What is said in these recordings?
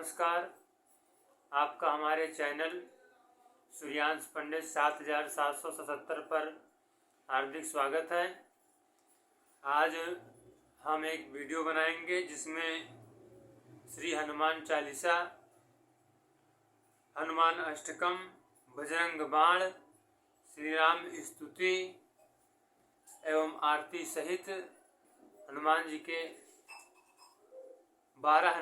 नमस्कार। आपका हमारे चैनल सूर्यांश पंडित 7777 पर हार्दिक स्वागत है। आज हम एक वीडियो बनाएंगे जिसमें श्री हनुमान चालीसा, हनुमान अष्टकम, बजरंग बाण, श्री राम स्तुति एवं आरती सहित हनुमान जी के 12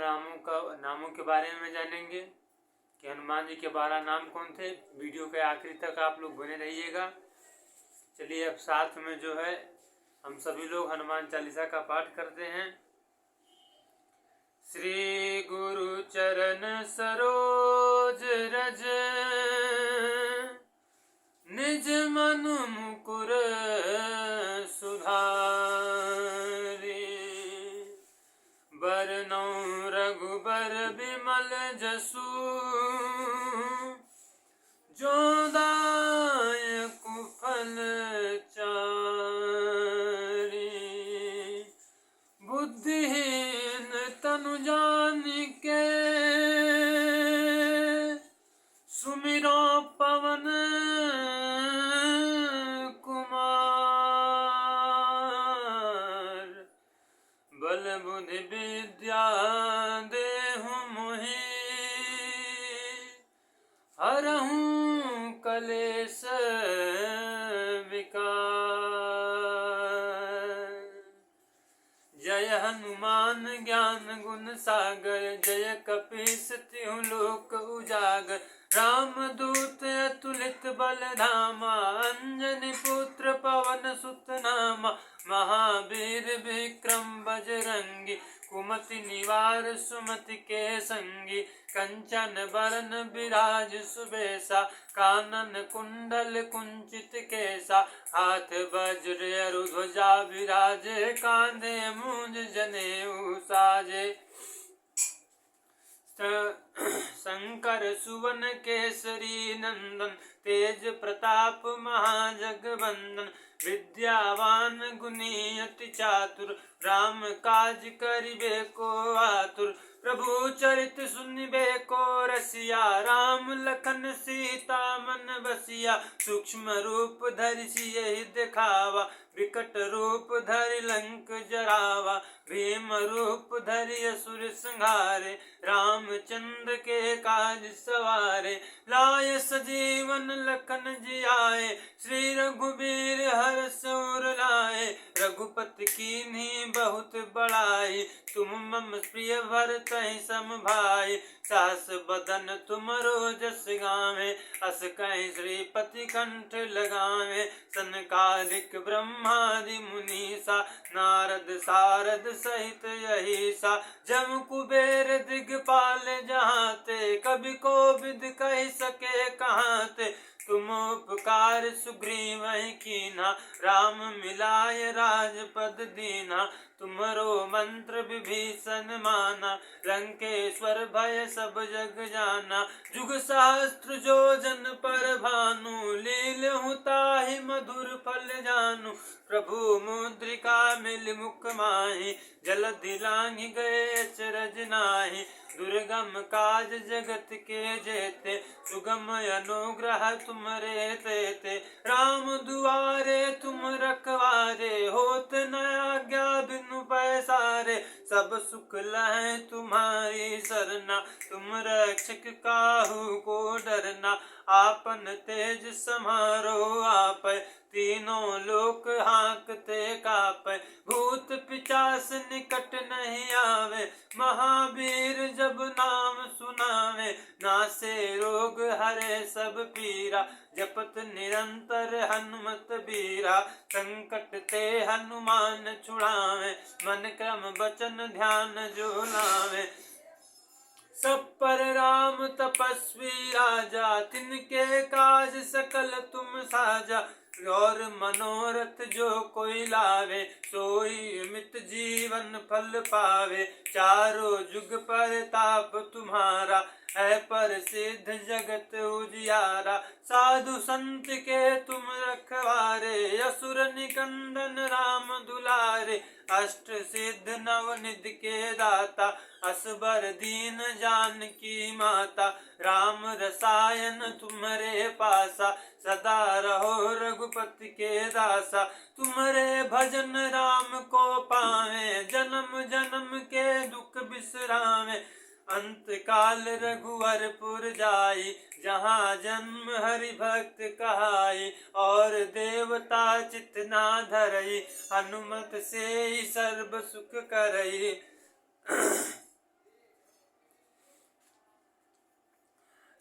नामों के बारे में जानेंगे कि हनुमान जी के 12 नाम कौन थे। वीडियो के आखिरी तक आप लोग बने रहिएगा। चलिए अब साथ में जो है हम सभी लोग हनुमान चालीसा का पाठ करते हैं। श्री गुरु चरण सरोज रज, निज मनु मुकुर बरनौ रघुबर बिमल जसु, जो दायक फल चारि। बुद्धिहीन तनु जानिके, सुमिरो पवन बल बुद्धि विद्या देहु मोहि, हरहु कलेश विकार। जय हनुमान ज्ञान गुण सागर, जय कपीस तिहु लोक उजागर। राम दूत अतुलित बल धामा, अंजनी पुत्र पवन सुत नामा। महावीर विक्रम बजरंगी, कुमति निवार सुमति के संगी। कंचन बरन विराज सुबेसा, कानन कुंडल कुंचित केसा। हाथ वज्र अरु ध्वजा विराजे, कांधे मूंज जनेऊ साजे। शंकर सुवन केसरी नंदन, तेज प्रताप महाजगवंदन। विद्यावान गुणी अति चातुर, राम काज करिबे को आतुर। प्रभु चरित सुनिबे को रसिया, राम लखन सीता मन बसिया। सूक्ष्म रूप धरि सियहि दिखावा, विकट रूप धरि लंक जरावा। भीम रूप धरि असुर संहारे, रामचंद्र के काज सवारे। लाय सजीवन लखन जियाए, श्री रघुबीर हरष उर लाए। रघुपति कीन्ही बहुत बड़ाई, तुम मम प्रिय भरतहि सम भाई। सास बदन तुमरो जस गावें, अस कहि श्रीपति कंठ लगावें। सनकादिक ब्रह्मादि मुनीसा, नारद सारद सहित अहिसा। जम कुबेर दिगपाल जहाते, कवि कोविद कहि सके कहाते। तुम उपकार सुग्रीवहि कीन्हा, राम मिलाय राजपद दीन्हा। तुमरो मंत्र विभीषण माना, लंकेश्वर भय सब जग जाना। जुग सहस्त्र जोजन पर भानु, लील्हु ताहि मधुर फल जानू। प्रभु मुद्रिका मिल मुख माहि, जलधि लांघि गए अचरज नाहि। दुर्गम काज जगत के जेते, सुगम अनुग्रह तुमरे तेते। राम दुआरे तुम रखवारे, होत न आज्ञा बिनु पैसारे। सब सुख लहै तुम्हारी सरना, तुम रक्षक काहू को डरना। आपन तेज समारो आपै, तीनों लोक हाँकते कापै। भूत पिचास निकट नहीं आवे, महावीर जब नाम सुनावे। नासे रोग हरे सब पीरा, जपत निरंतर हनुमत बीरा। संकट ते हनुमान छुड़ावे, मन क्रम वचन ध्यान जो लावे। सब पर राम तपस्वी राजा, तिनके काज सकल तुम साजा। और मनोरथ जो कोई लावे, सोई अमित जीवन फल पावे। चारों जुग परताप तुम्हारा, है प्रसिद्ध जगत उजियारा। साधु संत के तुम रखवारे, असुर निकंदन राम दुलारे। अष्ट सिद्ध नवनिधि के दाता, असबर दीन जानकी माता। राम रसायन तुम्हारे पासा, सदा रहो रघुपति के दासा। तुम्हारे भजन राम को पावे, जन्म जन्म के दुख बिसरावे। अंत काल रघुवरपुर जाई, जहाँ जन्म हरि भक्त कहाई। और देवता चित ना धरई, हनुमत से ही सर्व सुख करई।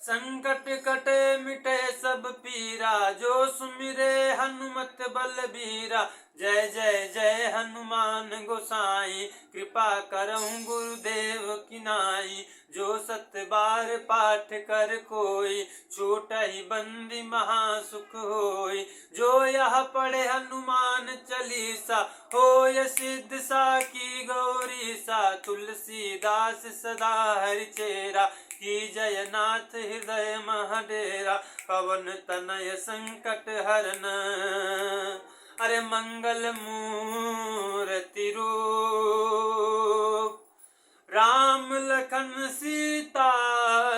संकट कटे मिटे सब पीरा, जो सुमिरे हनुमत बलबीरा। जय जय जय हनुमान गोसाई, कृपा करहु गुरुदेव की नाई। जो सत बार पाठ कर कोई, छूटहि बंदी महासुख होई। जो यह पढ़े हनुमान चालीसा, होय सिद्ध साकी गौरी सा। तुलसीदास सदा हरिचेरा, की जय नाथ हृदय महडेरा। पवन तनय संकट हरन, अरे मंगल मूर्ति रूप। राम लखन सीता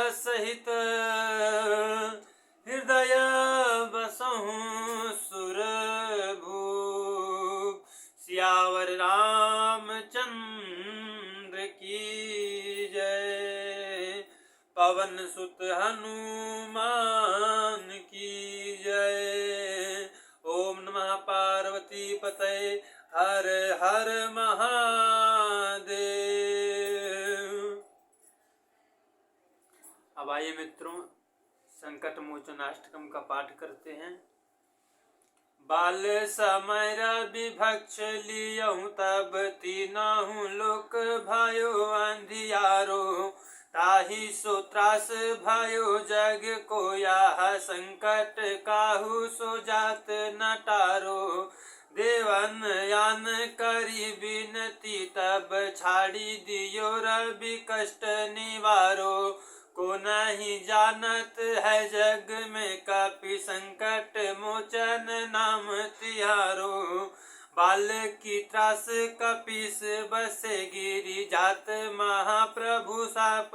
सहित, हृदय बसहु सुरभूप। सियावर रामचंद्र की जय, पवन सुत हनुमान की जय। ओम नमः पार्वती पतये, हर हर महादेव। अब आइए मित्रों, संकट मोचन अष्टकम का पाठ करते हैं। बाल समय विभक्ष लियहु, तब तीनहु लोक भयो अंधियारो। ताहि सो त्रास भयो जग कोया, संकट काहू सो जात न टारो। देवन यान करी बिनती, तब छाड़ी दियो रवि कष्ट निवारो। को नहीं जानत है जग में, कपि संकट मोचन नाम तिहारो। बाल की त्रास कपीस बसे, गिरी जात महाप्रभु साप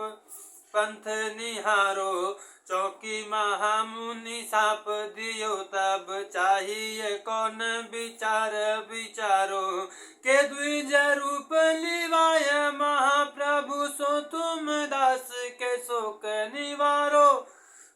पंथ निहारो। चौकी महामुनि साप दियो, तब चाहिए कौन विचार विचारो। के द्विज रूप लिवाय महाप्रभु, सो तुम दास के शोक निवारो।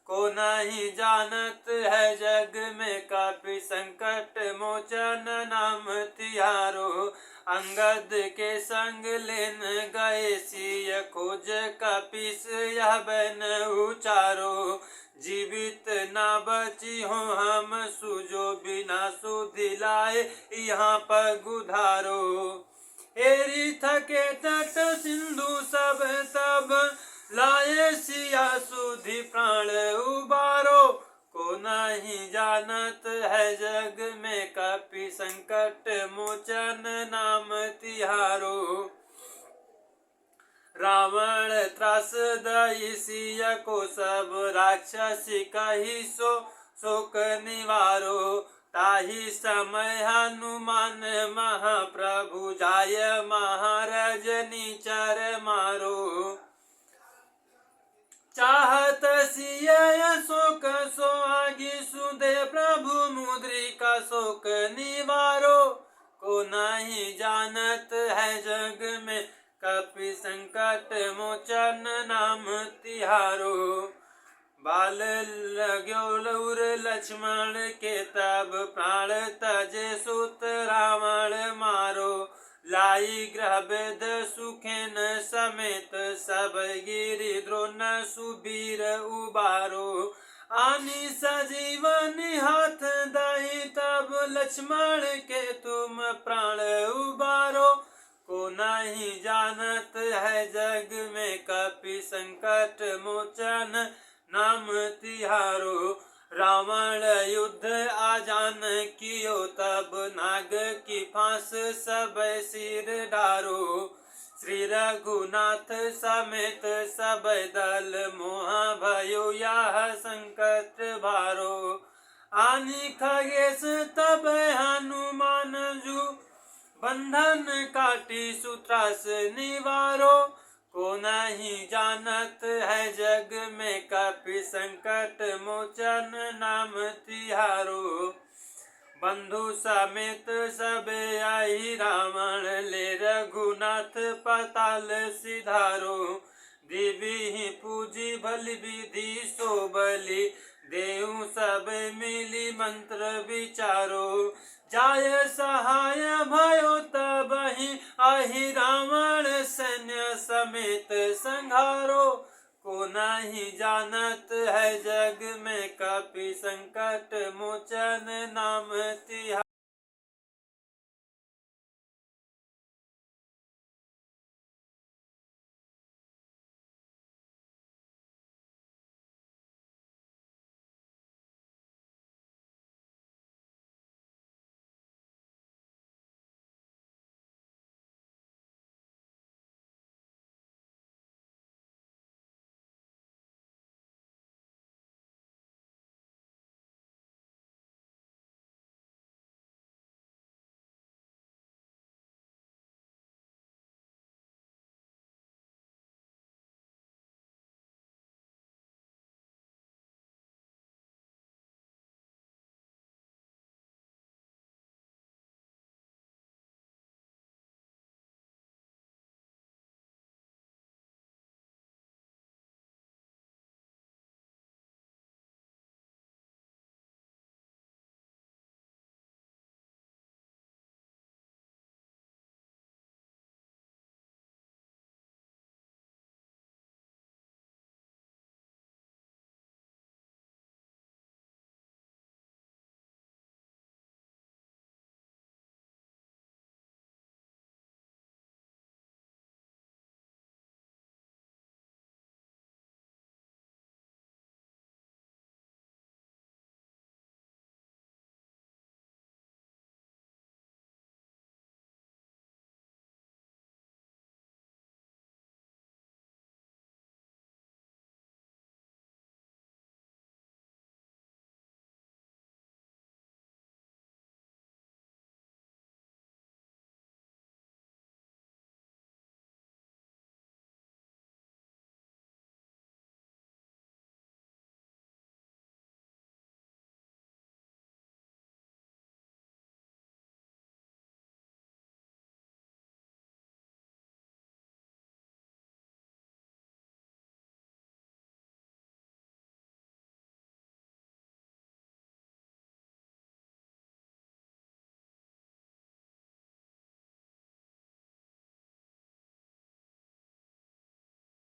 को नहीं जानत है जग में, कपि संकट मोचन नाम तिहारो। अंगद के संग लेन गए सिय, खोज कपीस यह बन उचारो। जीवित ना बची हो हम सुजो, बिना सुधि लाए यहाँ पर गुधारो। हेरी थके तट सिंधु सब, तब लाए सिया सुधि प्राण उबारो। को नहीं जानत है जग में, कपि संकट मोचन नाम तिहारो। रावण त्रास दई सिया को, सब राक्षसी कही सो शोक निवारो। ताहि समय हनुमान महाप्रभु, जाय महाराज निचर मारो। चाहत सिय शोक सो आगी, सुधे प्रभु मुद्रिका शोक निवारो। को नहीं जानत है जग में, कपि संकट मोचन नाम तिहारो। बाल लाग्यो लौर लक्ष्मण के, तब प्राण तजे सुत रावण मारो। लाई ग्रह वेद सुखेन समेत, सब गिरि द्रोण सुबीर उबारो। आनी सजीवन हाथ दई, तब लक्ष्मण के तुम प्राण उबारो। को नहीं जानत है जग में, कपि संकट मोचन नाम तिहारो। रावण युद्ध आजान कियो, तब नाग की फांस सब सिर डारो। श्री रघुनाथ समेत सब दल मोह भयो यह संकट भारो। आनि खगेश तब हनुमान जू बंधन काटी सूत्रास निवारो। को नहीं जानत है जग में कपि संकट मोचन नाम तिहारो। बंधु समेत सब आई रावण ले रघुनाथ पाताल सिधारो। देवी पूजी बलि विधि सो बलि देहु सब मिली मंत्र विचारो। जाय सहाय भयो तबहि आहि रावण सैन्य समेत संघारो। को नहीं जानत है जग में कपि संकट मोचन नाम तिहारो।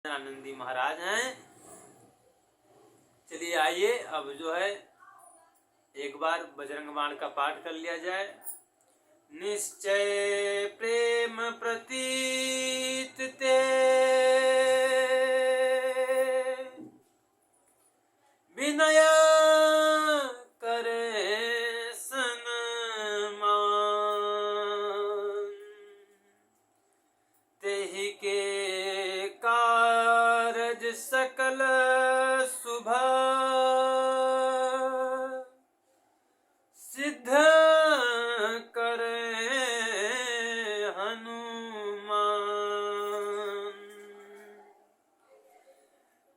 आनंदी महाराज हैं। चलिए आइए अब जो है एक बार बजरंग बाण का पाठ कर लिया जाए। निश्चय प्रेम प्रतीत ते विनय करे सन्मान। तेहि के कारज सकल शुभ सिद्ध करे हनुमान।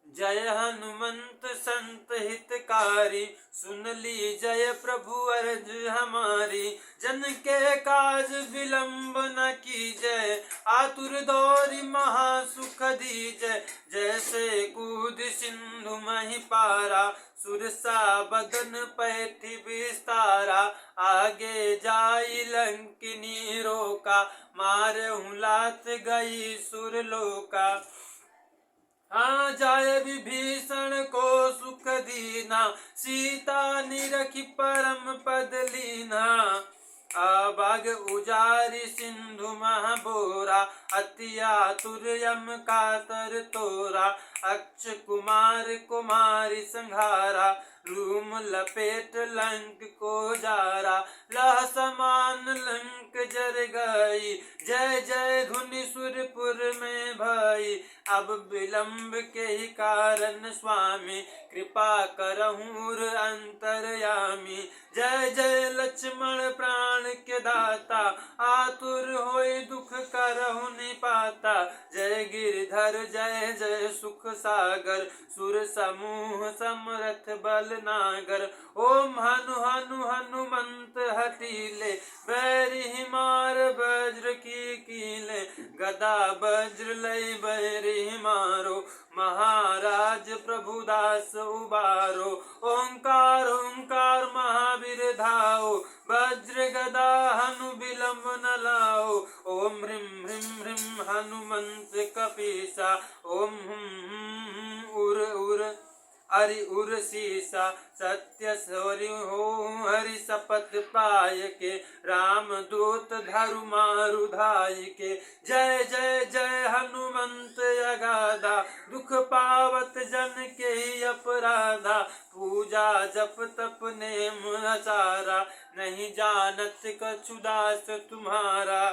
जय हनुमंत संत हितकारी सुन ली जय प्रभु अर्ज हमारी। जन के काज विलंब न कीजय आतुर दौरी महासुख दीजय। जैसे कूद सिंधु मही पारा सुरसा बदन पैठी विस्तारा। आगे जाई लंकिनी रोका मारहु लात गई सुरलोका। हाँ जाय विभीषण को सुख दीना सीता निरखी परम पद लीना। अभाग उजारी सिंधु मह बोरा अति आतुर यम कातर तोरा। अक्ष कुमार कुमारी संहारा, रूम लपेट लंक को जारा, लह समान लंक जर गई, जय जय धुनि सुरपुर में भई। अब विलंब के ही कारण स्वामी, कृपा करहूर अंतरयामी। जय जय लक्ष्मण प्राण के दाता, आतुर होई दुख करहु निपाता। जय गिरधर जय जय सुख सागर, सुर समूह समरथ बल नागर। ओम हनु हनु हनुमंत हठीले, बैरी मार वज्र की कीले। गदा वज्र लय बैरी मारो, महाराज प्रभुदास उबारो। ओंकार ओंकार महावीर धाओ, वज्र गदा हनु विलंब न लाओ। ओम ह्रीं ह्रीं ह्रीं हनुमंत कपीसा, ओम उर उर हरि उर सीसा। सत्य सौरि हो हरि शपथ पाय के, राम दूत धरु मारु धाय के। जय जय जय हनुमंत अगाधा, दुख पावत जन के ही अपराधा। पूजा जप तप नेम आचारा, नहीं जानत कछु दास तुम्हारा।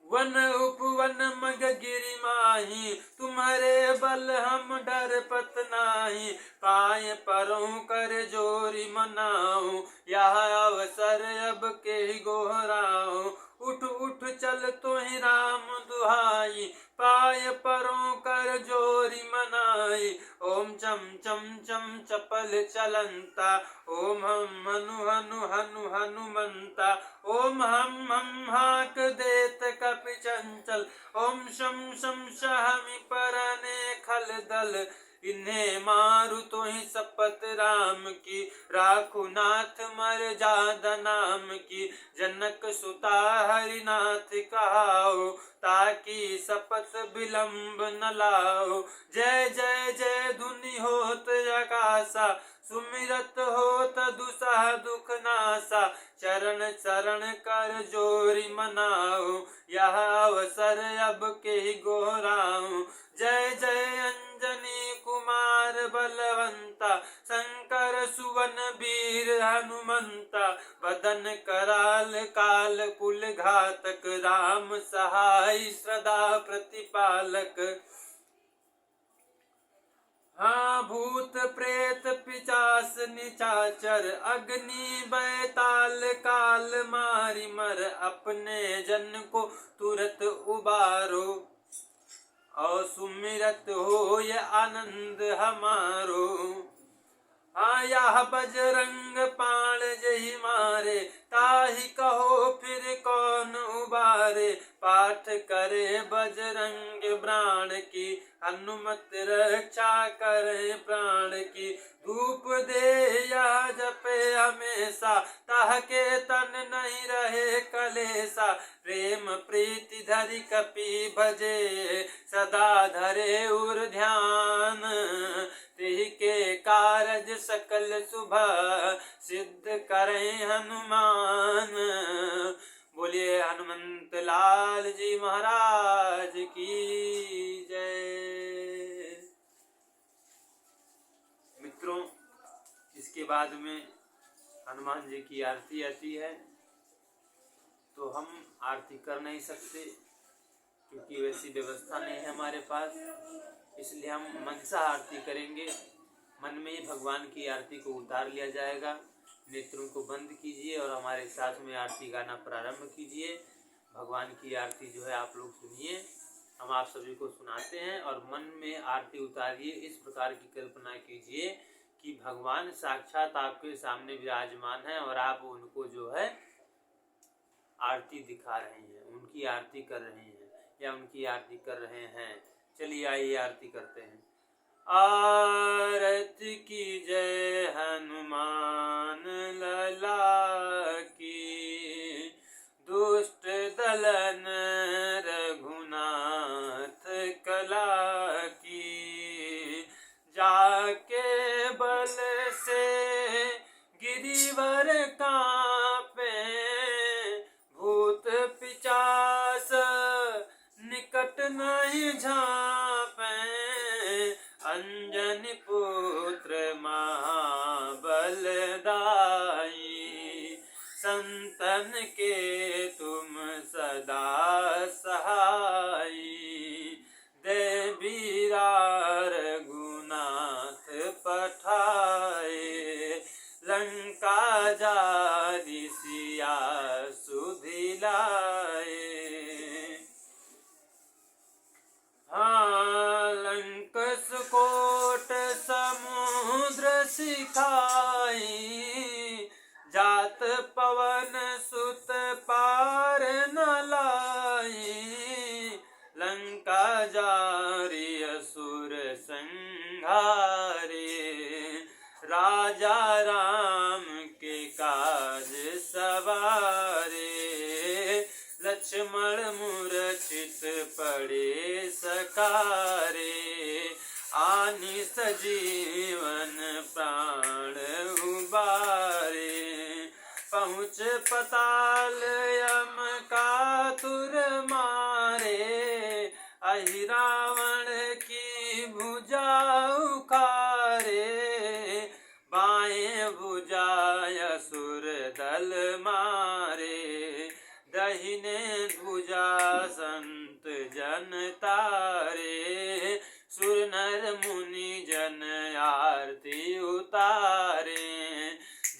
वन उपवन मग गिरि माही, तुम्हारे बल हम डर पत नाही। पाए परों कर जोरी मनाऊं, यह अवसर अब के गोहराऊं। उठ उठ चल तो ही राम दुहाई, पाय परों कर जोरी मनाई। ओम चम चम चम चपल चलंता, ओम हम हनु हनु हनु हनुमंता। ओम हम हाक देत कपि चंचल, ओम शम शम सहमि परने खल दल। इन्हें मारु तो ही शपथ राम की, राखु नाथ मर जादा नाम की। जनक सुता हरिनाथ कहाओ, ताकि शपथ विलंब न लाओ। जय जय जय धुनि होत आकाशा, सुमिरत होत दुसह दुख नासा। चरण चरण कर जोरी मनाओ, यह अवसर अब के गोहराऊं। जय जय अंजनी कुमार बलवंता, शंकर सुवन वीर हनुमंता। बदन कराल काल कुल घातक, राम सहाय सदा प्रतिपालक। हाँ भूत प्रेत पिचास निचाचर, अग्नि बैताल काल मारी मर। अपने जन को तुरत उबारो, और सुमिरत हो ये आनंद हमारो। हाँ यह बजरंग पाण जही मारे, ताहि कहो फिर कौन उबारे। पाठ करे बजरंग प्राण की, हनुमत रक्षा करे प्राण की। धूप दे या जपे हमेशा, ताके तन नहीं रहे कलेसा। प्रेम प्रीति धरि कपि भजे, सदा धरे उर ध्यान। तिहि के कारज सकल शुभ, सिद्ध करें हनुमान। बोलिए हनुमंत लाल जी महाराज की जय। मित्रों, इसके बाद में हनुमान जी की आरती आती है, तो हम आरती कर नहीं सकते क्योंकि वैसी व्यवस्था नहीं है हमारे पास। इसलिए हम मनसा आरती करेंगे। मन में ही भगवान की आरती को उतार लिया जाएगा। नेत्रों को बंद कीजिए और हमारे साथ में आरती गाना प्रारंभ कीजिए। भगवान की आरती जो है आप लोग सुनिए, हम आप सभी को सुनाते हैं। और मन में आरती उतारिए, इस प्रकार की कल्पना कीजिए कि भगवान साक्षात आपके सामने विराजमान हैं और आप उनको जो है आरती दिखा रहे हैं, उनकी आरती कर रहे हैं या उनकी आरती कर रहे हैं। चलिए आइए आरती करते हैं। आरती की जय हनुमान लला की, दुष्ट दलन रघुनाथ कला की। जाके बल से गिरिवर कांपे, भूत पिचास निकट नहीं झांपे। थाई, जात पवन सुत पार न लाई, लंका जारी असुर संहारे, राजा राम के काज सवारे, लक्ष्मण मूर्छित पड़े सकारे, आनि सजीवन प्राण उबारे, पहुँच पताल यम कातुर मारे, अहि रावण की भुजा उखारे, बाएं भुजा असुर दल मारे, दहिने भुजा संत जन तारे, सुर नर मुनि जन आरती उतारे,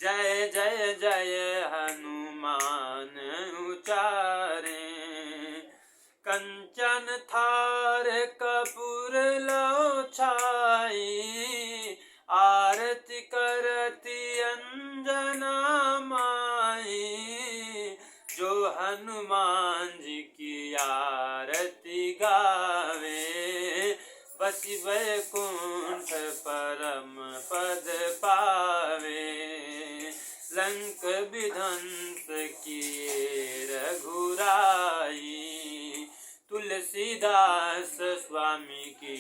जय जय जय हनुमान उचारे, कंचन थार कपूर लो छाई, आरती करती अंजना माई, जो हनुमान जी की आरती गावे, बसी वैकुंठ परम पद पावे, लंक विध्वंस किए रघुराई, तुलसीदास स्वामी की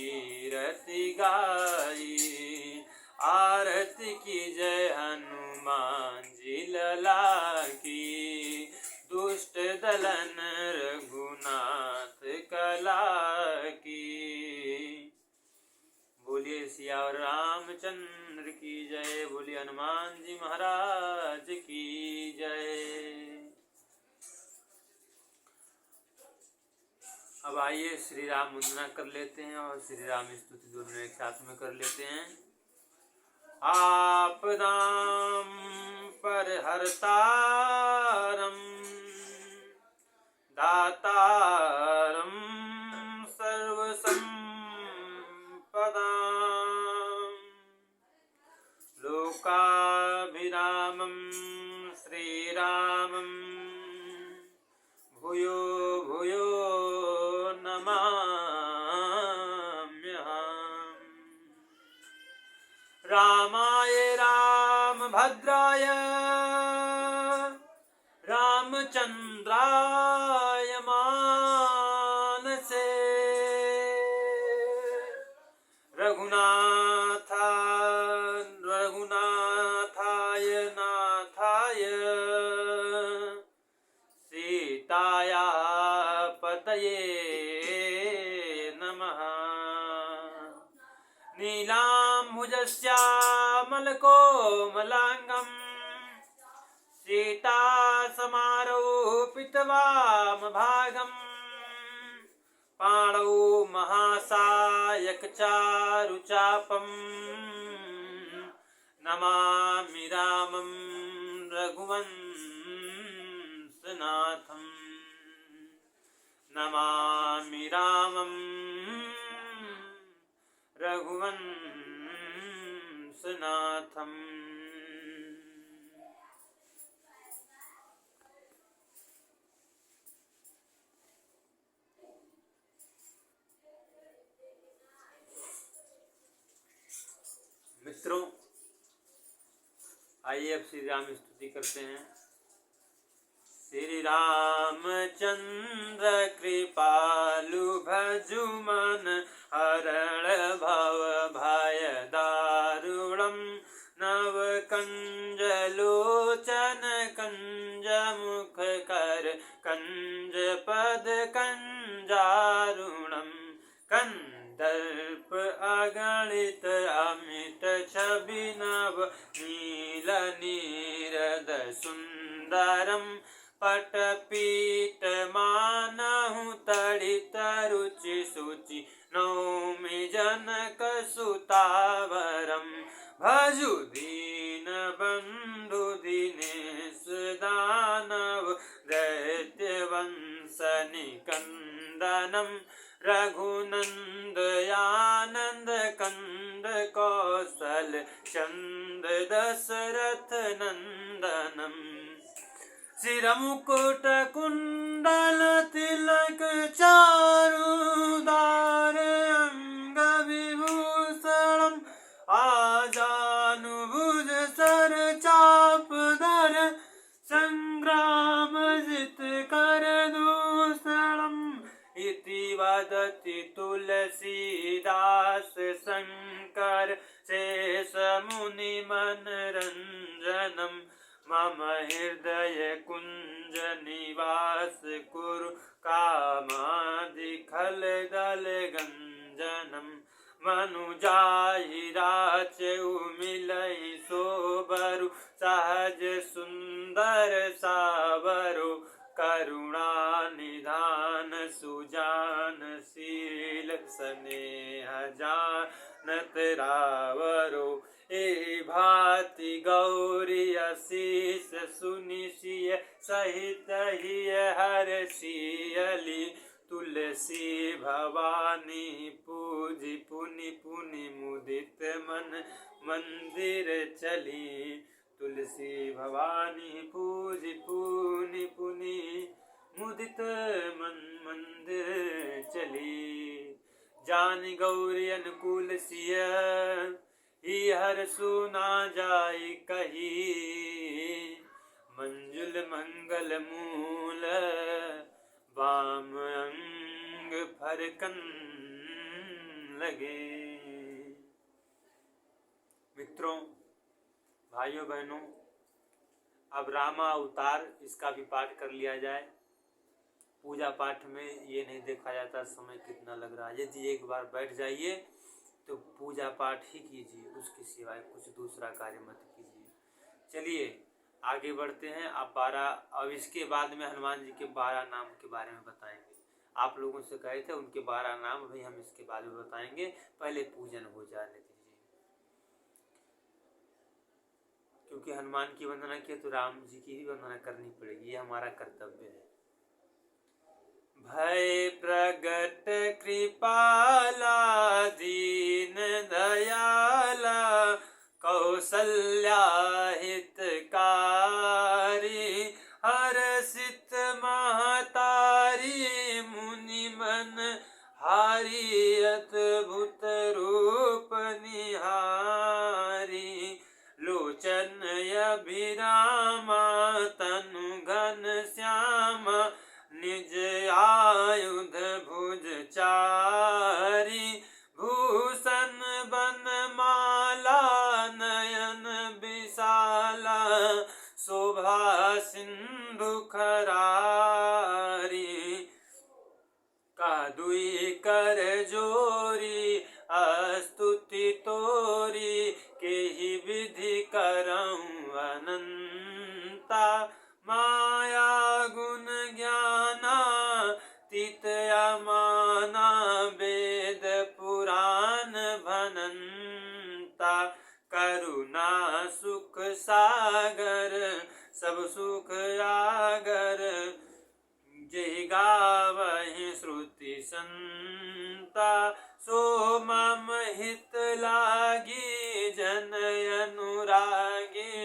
रति गाई, आरती की जय हनुमान जी लला की, दुष्ट दलन रघुनाथ कला की। बोलिए सियावर रामचंद्र की जय, बोलिए हनुमान जी महाराज की जय। अब आइए श्री राम वंदना कर लेते हैं और श्री राम स्तुति दोनों एक साथ में कर लेते हैं। आपदाम पर हरतारम दातारम सर्वसंपदाम, लोकाभिरामं श्रीरामं भूयो भूयो नमाम्यहम्। रामाय रामभद्राय रामचंद्राय मानसे, रघुनाथाय नाथाय सीताया पतये नमः। नीलाम्बुजश्यामलकोमलाङ्गं सीता समारोपितवामभागं, पाणौ महासायकचारुचापं, नमामि रामं रघुवंशनाथं, नमामि रामं रघुवंशनाथम्। मित्रों, आइए अब श्री राम स्तुति करते हैं। श्री रामचंद्र कृपालु भजु मन, हरण भव भय दारुणम, नव कंज लोचन कंज मुख कर, कंज पद कंजारुणम, कंदर्प अगणित अमित छवि नव, नील नीरद सुंदरम, पटपीत मानहु तड़ित रुचि सुचि, नौमि जनक सुतावरम, भजु दीन बंधु दिनेश दानव, दैत्य वंश निकंदनम, रघुनंद आनंद कंद कौशल चंद दशरथ नंदनम शिरमुकुट कुंडल तिलक चारुदार अंग विभूषणम आजानुभुज सर चाप धर संग्राम जित कर दूषणम इति वदति तुलसीदास शंकर शेष मुनि मनरंजनम मम हृदय कुंज निवास कुरु कामादि खल दल गंजनम मनुजाहि राचउ मिलहि सोबरु सहज सुंदर सावरो करुणा निधान सुजान शील स्नेह जानत रावरो ए भाति गौरी अशीष सुनिशिय सहित ही हर्षियली तुलसी भवानी पूजी पुनि पुनि मुदित मन मंदिर चली तुलसी भवानी पूजी पुनि पुनि मुदित मन मंदिर चली जानि गौरी अनुकूल सिय ही हर सुना जाय कही मंजुल मंगल मूल वाम अंग फरकन लगे। मित्रों, भाइयों बहनों, अब रामा अवतार इसका भी पाठ कर लिया जाए। पूजा पाठ में ये नहीं देखा जाता समय कितना लग रहा है। यदि एक बार बैठ जाइए तो पूजा पाठ ही कीजिए, उसके सिवाय कुछ दूसरा कार्य मत कीजिए। चलिए आगे बढ़ते हैं। अब इसके बाद में हनुमान जी के 12 नाम के बारे में बताएंगे। आप लोगों से कहे थे उनके 12 नाम भी हम इसके बाद में बताएंगे, पहले पूजन हो जाने दीजिए। क्योंकि हनुमान की वंदना की तो राम जी की भी वंदना करनी पड़ेगी, ये हमारा कर्तव्य है। भय प्रगट कृपाला दीन दयाला कौसल्या हितकारी हर्षित महतारी मुनि मन हारी अद्भुत रूप निहारी लोचन अभिरामा तनु घन श्यामा निज आयुध भुज चारी भूषण बनमाला नयन विशाला शोभा सिंधु खरारी कादुई कर जोरी अस्तुति तोरी के ही विधि करऊं अनंता माया गुण ज्ञाना तीत अमाना वेद पुराण भनंता करुणा सुख सागर सब सुख आगर जय गावहि श्रुति संता सो मम हित लागी जन अनुरागी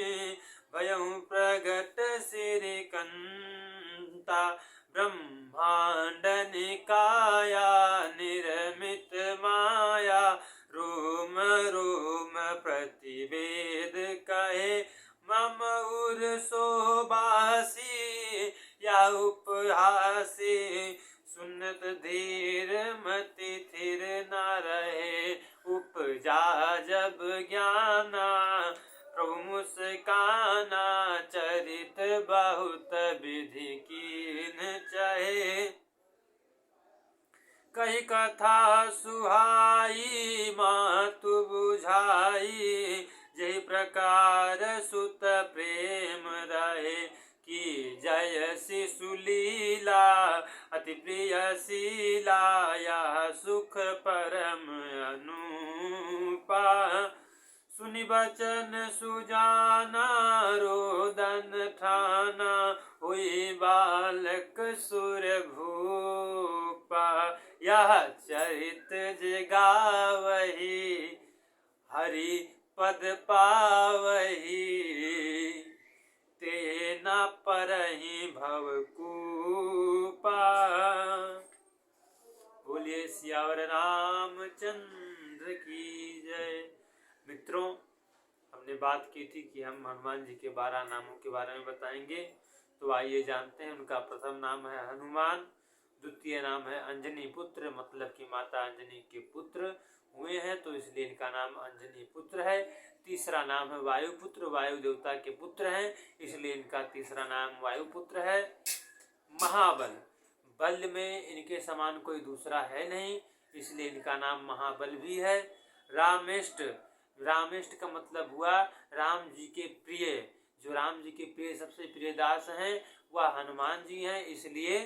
भयउ प्रगट सिरिकंता ब्रह्मांड निकाया निर्मित माया रोम रोम प्रतिवेद कहे मम उर शोभासी या उपहासी सुनत धीर मति थिर न रहे उपजा जब ज्ञाना प्रभु मुस्काना चरित बहुत विधि कीन चाहे कही कथा सुहाई मातु बुझाई जय प्रकार सुत प्रेम रहे की जय शिशुलीला अति प्रिय शीला या सुख परम अनुपा सुनि बचन सुजाना रोदन ठाना हुई बालक सुर भूपा यह चरित जगावही हरि पद पावही, ते न परहि भव कूपा। बोलिए सियावर रामचंद्र की जय। मित्रों, हमने बात की थी कि हम हनुमान जी के 12 नामों के बारे में बताएंगे। तो आइए जानते हैं। उनका प्रथम नाम है हनुमान, द्वितीय नाम है अंजनी पुत्र, मतलब कि माता अंजनी के पुत्र हुए हैं तो इसलिए इनका नाम अंजनी पुत्र है। तीसरा नाम है वायुपुत्र, वायु देवता के पुत्र हैं इसलिए इनका तीसरा नाम वायुपुत्र है। महाबल, बल में इनके समान कोई दूसरा है नहीं इसलिए इनका नाम महाबल भी है। रामेष्ट, रामेष्ट का मतलब हुआ राम जी के प्रिय, जो राम जी के प्रिय सबसे प्रिय दास हैं वह हनुमान जी हैं इसलिए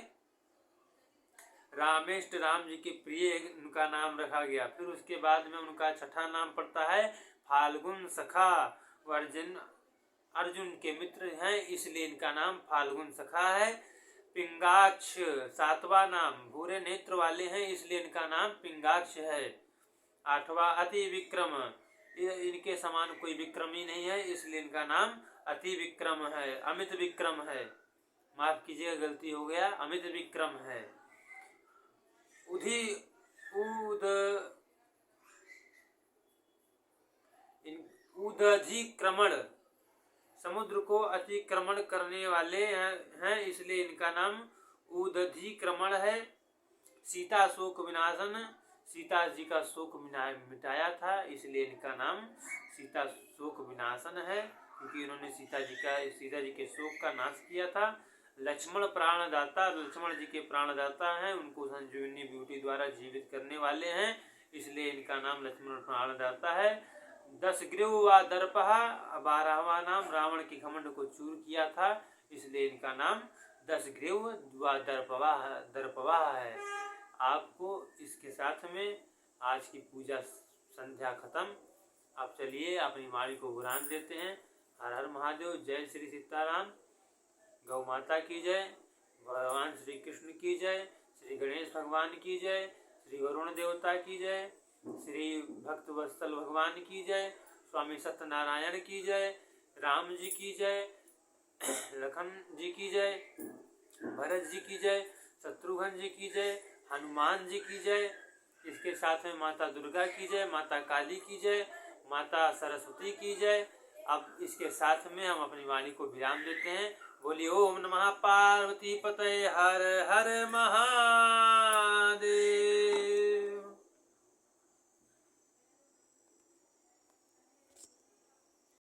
रामेष्ट राम जी के प्रिय उनका नाम रखा गया। फिर उसके बाद में उनका छठा नाम पड़ता है फाल्गुन सखा, अर्जुन के मित्र हैं इसलिए इनका नाम फाल्गुन सखा है। पिंगाक्ष, सातवां नाम, भूरे नेत्र वाले हैं इसलिए इनका नाम पिंगाक्ष है। आठवां अति विक्रम, इनके समान कोई विक्रमी नहीं है इसलिए इनका नाम अति विक्रम है, अमित विक्रम है, माफ कीजिएगा गलती हो गया, अमित विक्रम है। उदधिक्रमण, समुद्र को अतिक्रमण करने वाले हैं इसलिए इनका नाम उदधिक्रमण है। सीता शोक विनाशन, सीता जी का शोक मिटाया था इसलिए इनका नाम सीता शोक विनाशन है, क्योंकि इन्होंने सीता जी के शोक का नाश किया था। लक्ष्मण प्राणदाता, लक्ष्मण जी के प्राणदाता हैं, उनको संजीवनी बूटी द्वारा जीवित करने वाले हैं इसलिए इनका नाम लक्ष्मण प्राणदाता है। 10 ग्रीव व दर्पहा, 12वां नाम, रावण के घमंड को चूर किया था इसलिए इनका नाम 10 ग्रीव व दर्पवाह है। आपको इसके साथ में आज की पूजा संध्या खत्म। आप चलिए अपनी वाणी को विराम देते हैं। हर हर महादेव, जय श्री सीताराम, गौ माता की जय, भगवान श्री कृष्ण की जय, श्री गणेश भगवान की जय, श्री वरुण देवता की जय, श्री भक्त वत्सल भगवान की जय, स्वामी सत्यनारायण की जय, राम जी की जय, लखन जी की जय, भरत जी की जय, शत्रुघ्न जी की जय, हनुमान जी की जय। इसके साथ में माता दुर्गा की जय, माता काली की जय, माता सरस्वती की जय। अब इसके साथ में हम अपनी वाणी को विराम देते हैं। बोलिए ओम नमः पार्वती पतये हर हर महादेव।